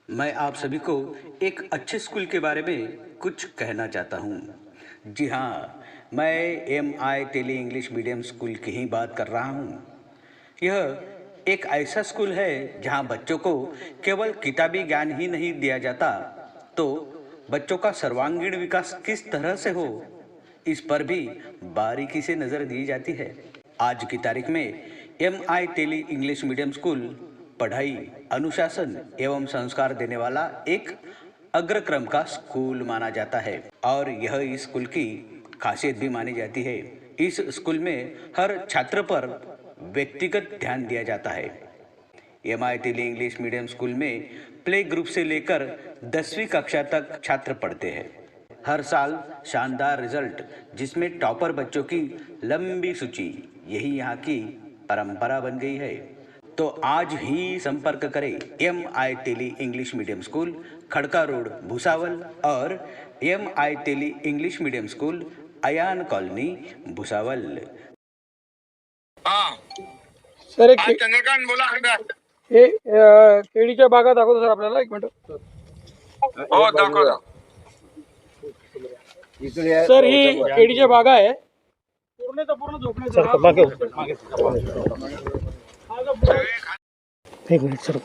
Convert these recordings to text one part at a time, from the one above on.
मैं आप सभी को एक अच्छे स्कूल के बारे में कुछ कहना चाहता हूँ। जी हाँ, मैं M I. Tele English medium school की ही बात कर रहा हूँ। यह एक ऐसा स्कूल है जहाँ बच्चों को केवल किताबी ज्ञान ही नहीं दिया जाता, तो बच्चों का सर्वांगीण विकास किस तरह से हो, इस पर भी बारीकी से नज़र दी जाती है। आज की तारीख में M I. Tele English medium school पढ़ाई, अनुशासन एवं संस्कार देने वाला एक अग्रक्रम का स्कूल माना जाता है और यह इस स्कूल की खासियत भी मानी जाती है। इस स्कूल में हर छात्र पर व्यक्तिगत ध्यान दिया जाता है। M I. Tele English medium school में प्ले ग्रुप से लेकर 10वीं कक्षा तक छात्र पढ़ते हैं। हर साल शानदार रिजल्ट, जिसमें टॉपर बच्चों की लंबी सूची, यही यहाँ की परंपरा बन गई है। तो आज ही संपर्क करें MI. Tele English medium school, Khadka road, Bhusawal और MI. Tele English medium school, Ayan colony, Bhusawal. हाँ सर एक चंद्रकांत बोला हे केळीच्या बागा दाखवतो सर आपल्याला, एक मिनिट हो दाखव सर. ही केळीच्या बागा आहे, पूर्णचा पूर्ण झोपण्याचा एक मिनिट सर.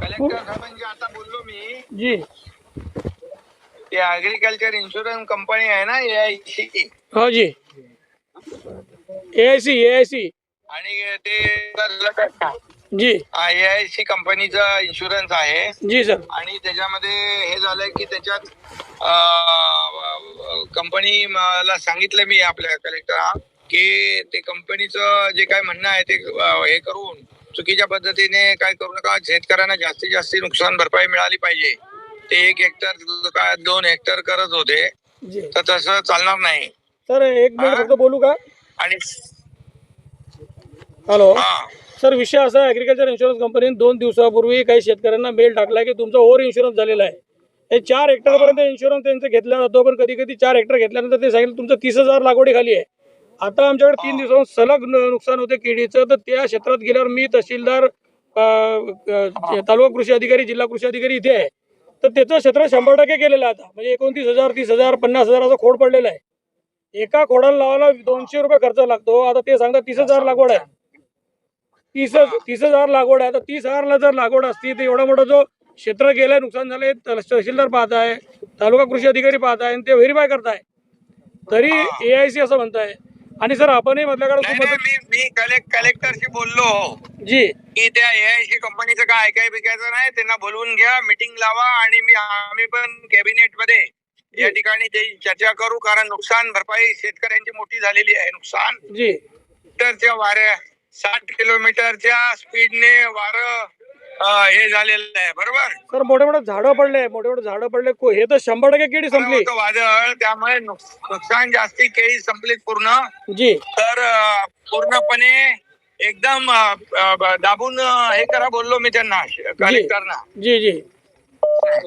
कलेक्टर साहेबांची आता बोललो मी. जी ते ऍग्रिकल्चर इन्शुरन्स कंपनी आहे ना AIC, हो जी, AIC आणि ते जी AIC कंपनीचा इन्शुरन्स आहे. जी सर. आणि त्याच्यामध्ये हे झालंय की त्याच्यात कंपनी मला सांगितलं मी आपल्या कलेक्टर की ते कंपनीचं जे काय म्हणणं आहे ते हे करून चुकीच्या पद्धतीने काय करू नका. शेतकऱ्यांना जास्तीत जास्त नुकसान भरपाई मिळाली पाहिजे. ते 1 हेक्टर काय 2 हेक्टर करत होते, जी तर तसं चालणार नाही. सर. एक मिनिट फक्त बोलू का? आणि हॅलो हा सर, विषय असा आहे, ॲग्रिकल्चर इन्शुरन्स कंपनीने 2 दिवसापूर्वी काही शेतकऱ्यांना मेल टाकला की तुमचा ओव्हर इन्शुरन्स झालेला आहे. हे 4 हेक्टरपर्यंत इन्शुरन्स त्यांचा घेतला जातो, पण कधी कधी 4 हेक्टर घेतल्यानंतर ते सांगितलं तुमचं 30,000 लागवडीखाली आहे. आता आमच्याकडे 3 दिवसांपासून सलग नुकसान होते केळीचं. तर त्या क्षेत्रात गेल्यावर मी तहसीलदार, तालुका कृषी अधिकारी, जिल्हा कृषी अधिकारी इथे आहे, तर त्याचं क्षेत्र 100% केलेलं आहे आता. म्हणजे 29,000, 30,000, 50,000 असं खोड पडलेला आहे. एका खोडाला लावायला 200 रुपये खर्च लागतो. आता ते सांगतात 30,000 लागवड आहे. 30,000 लागवड आहे. तर 30,000ला जर लागवड असती तर एवढा मोठा जो क्षेत्र गेलाय, नुकसान झालंय, तहसीलदार पाहत आहे, तालुका कृषी अधिकारी पाहत आहे, ते व्हेरीफाय करताय, तरी AIC असं म्हणताय. आणि सर आपणही मधल्याकडे मी कलेक्टरशी बोललो जी की त्या AIC कंपनीचं काय ऐकाय बिकायचं नाही, त्यांना बोलवून घ्या, मीटिंग लावा आणि आम्ही पण कॅबिनेट मध्ये या ठिकाणी ते चर्चा करू. कारण नुकसान भरपाई शेतकऱ्यांची मोठी झालेली आहे. नुकसान जी मीटरच्या वाऱ्या 60 किलोमीटरच्या स्पीडने वारं हे झालेलं आहे. बरोबर सर. मोठे मोठे झाडं पडले, हे तर 100% केळी संपली. होतं वादळ, त्यामुळे नुकसान जास्ती, केळी संपलीत पूर्ण. जी तर पूर्णपणे एकदम दाबून हे करा बोललो मी त्यांना, कलेक्टरना. जी जी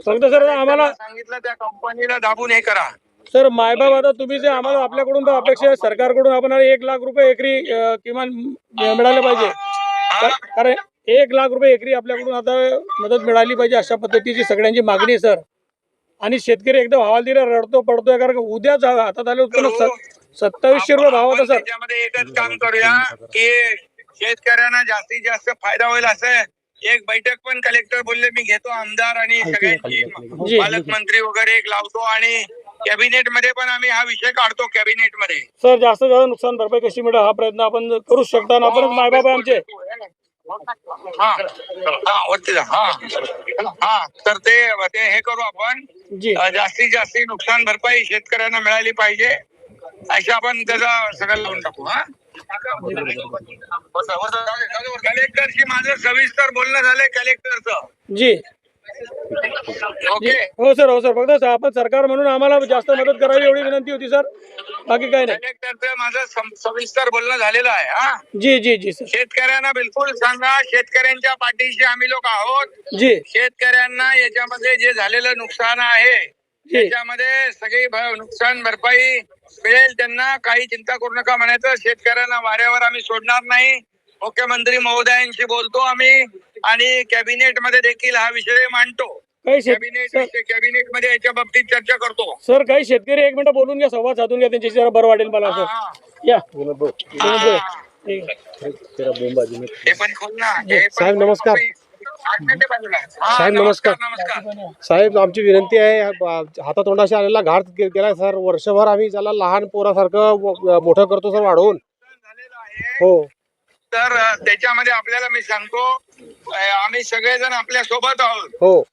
फक्त सर आम्हाला सांगितलं त्या कंपनीला दाबून हे करा. सर मायबाप, आता तुम्ही जे आम्हाला आपल्याकडून तर अपेक्षा आहे, सरकारकडून आपण 1 लाख रुपये एकरी किमान मिळाले पाहिजे. कारण 1 लाख रुपये एकरी आपल्याकडून आता मदत मिळाली पाहिजे, अशा पद्धतीची सगळ्यांची मागणी आहे सर. आणि शेतकरी एकदम हवालदिला रडतो पडतोय, कारण उद्याच हातात आले उत्पन्न 2700 रुपये भाव होता सर. त्याच्यामध्ये एकच काम करूया की शेतकऱ्यांना जास्तीत जास्त फायदा होईल असं एक बैठक पण कलेक्टर बोलले मी घेतो, आमदार आणि सगळ्यांची, पालकमंत्री वगैरे एक लावतो आणि कॅबिनेट मध्ये पण आम्ही हा विषय काढतो. कॅबिनेट मध्ये सर जास्त जास्त नुकसान भरपाई कशी मिळेल हा प्रयत्न आपण करू शकता. आणि आपणच मायबाप आहे आमचे. तर ते हे करू आपण. जास्तीत जास्त नुकसान भरपाई शेतकऱ्यांना मिळाली पाहिजे, अशा आपण त्याचा सगळं लावून टाकू. कलेक्टरशी माझं सविस्तर बोलणं झालंय कलेक्टरचं. जी ओके. हो सर, फक्त आपण सरकार म्हणून आम्हाला जास्त मदत करावी एवढी विनंती होती सर, बाकी काय नाही. कलेक्टरचं माझं सविस्तर बोलणं झालेलं आहे. जी जी जी सर. शेतकऱ्यांना बिलकुल सांगा, शेतकऱ्यांच्या पाठीशी आम्ही लोक आहोत. जी शेतकऱ्यांना याच्यामध्ये जे झालेलं नुकसान आहे त्याच्यामध्ये सगळी नुकसान भरपाई मिळेल त्यांना, काही चिंता करू नका म्हणायचं. शेतकऱ्यांना वाऱ्यावर आम्ही सोडणार नाही. मुख्यमंत्री महोदयांशी बोलतो आम्ही आणि कॅबिनेट मध्ये देखील हा विषय मांडतो. काही कॅबिनेट मध्ये याच्या बाबतीत चर्चा करतो. सर काही शेतकरी एक मिनिट बोलून घ्या, संवाद साधून घ्या त्यांच्याशी, जरा बरं वाटेल मला. हा, सर हा. या. हे पण खोल ना. हे पण साहेब, खोल. नमस्कार. हा, साहेब, नमस्कार. नमस्कार. साहेब, आमची विनंती आहे. हातातोंडाशी आलेला घाट गेला सर. वर्षभर आम्ही त्याला लहान पोरासारखं मोठं करतो सर, वाढवून. झालेलं आहे. हो तर त्याच्यामध्ये आपल्याला मी सांगतो, आम्ही सगळेजण आपल्या सोबत आहोत. हो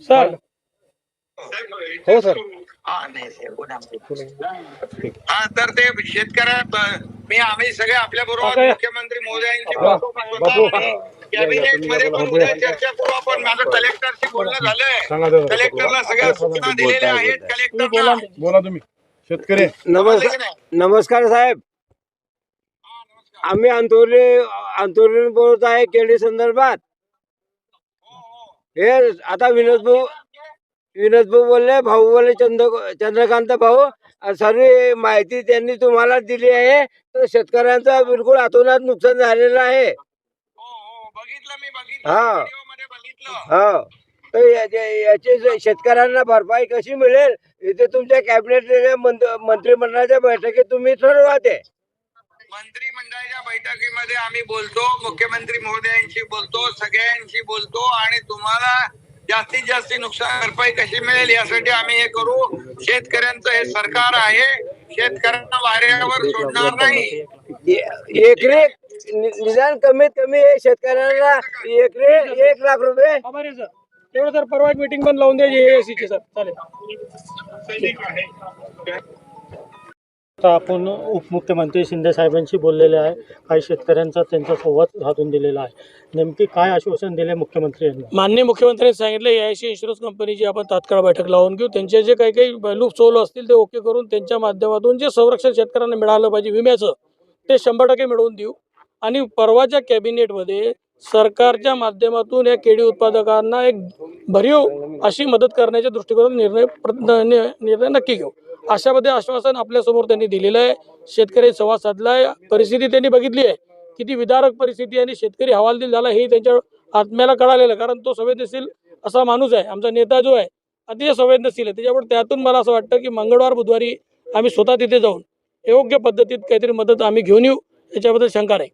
सर हो सर. हा, तर ते शेतकऱ्या आम्ही सगळे आपल्या बरोबर ओके. मुख्यमंत्री महोदयांची बाबू. कॅबिनेट मध्ये पण उद्या चर्चा करू आपण. माझं कलेक्टरशी बोलणं सांगा झालंय. दादा. कलेक्टरला सगळ्या सूचना दिलेल्या आहेत. कलेक्टरला बोला तुम्ही. शेतकरी नमस्कार साहेब, आम्ही आंदोलन बोलत आहे केळी संदर्भात. हे आता विनोद भाऊ बोलले, भाऊ बोलले, चंद्रकांत भाऊ सर्व माहिती त्यांनी तुम्हाला दिली आहे. तर शेतकऱ्यांचं बिलकुल अतोनात नुकसान झालेलं आहे. बघितलं मी, बघितलं हा. व्हिडिओमध्ये बघितलं. हो, तर याची शेतकऱ्यांना भरपाई कशी मिळेल इथे तुमच्या कॅबिनेट मंत्रिमंडळाच्या बैठकीत तुम्ही ठरवा ते. मंत्रिमंडळाच्या बैठकीमध्ये आम्ही बोलतो, मुख्यमंत्री महोदयांशी बोलतो, सगळ्यांशी बोलतो आणि तुम्हाला जास्तीत जास्त नुकसान भरपाई कशी मिळेल यासाठी आम्ही हे करू. शेतकऱ्यांचं हे सरकार आहे, शेतकऱ्यांना वाऱ्यावर सोडणार नाही. एकरी निदान कमीत कमी शेतकऱ्यांना एकरी 1 लाख रुपये. आभार आहे सर. तेवढं सर, परवा एक मीटिंग पण लावून द्यायची AAC ची सर. चालेल. आता आपण उपमुख्यमंत्री शिंदे साहेबांशी बोललेले आहे. काही शेतकऱ्यांचा त्यांचा संवाद साधून दिलेला आहे. नेमकी काय आश्वासन दिले मुख्यमंत्री यांनी? माननीय मुख्यमंत्र्यांनी सांगितलं AIC इन्शुरन्स कंपनीची आपण तात्काळ बैठक लावून घेऊ. त्यांचे जे काही लूप चोल असतील ते ओके करून त्यांच्या माध्यमातून जे संरक्षण शेतकऱ्यांना मिळालं पाहिजे विम्याचं, ते 100% मिळवून देऊ. आणि परवाच्या कॅबिनेटमध्ये सरकारच्या माध्यमातून या केळी उत्पादकांना एक भरीव अशी मदत करण्याच्या दृष्टिकोनातून निर्णय नक्की घेऊ. अशामध्ये आश्वासन आपल्यासमोर त्यांनी दिलेलं आहे. शेतकरी संवाद साधला आहे. परिस्थिती त्यांनी बघितली आहे, किती विदारक परिस्थिती आणि शेतकरी हवालदिल झाला हे त्यांच्या आत्म्याला कळालेलं, कारण तो संवेदनशील असा माणूस आहे. आमचा नेता जो आहे अतिशय संवेदनशील आहे. त्याच्यामुळे त्यातून मला असं वाटतं की मंगळवार बुधवारी आम्ही स्वतः तिथे जाऊन योग्य पद्धतीत काहीतरी मदत आम्ही घेऊन येऊ, याच्याबद्दल शंका नाही.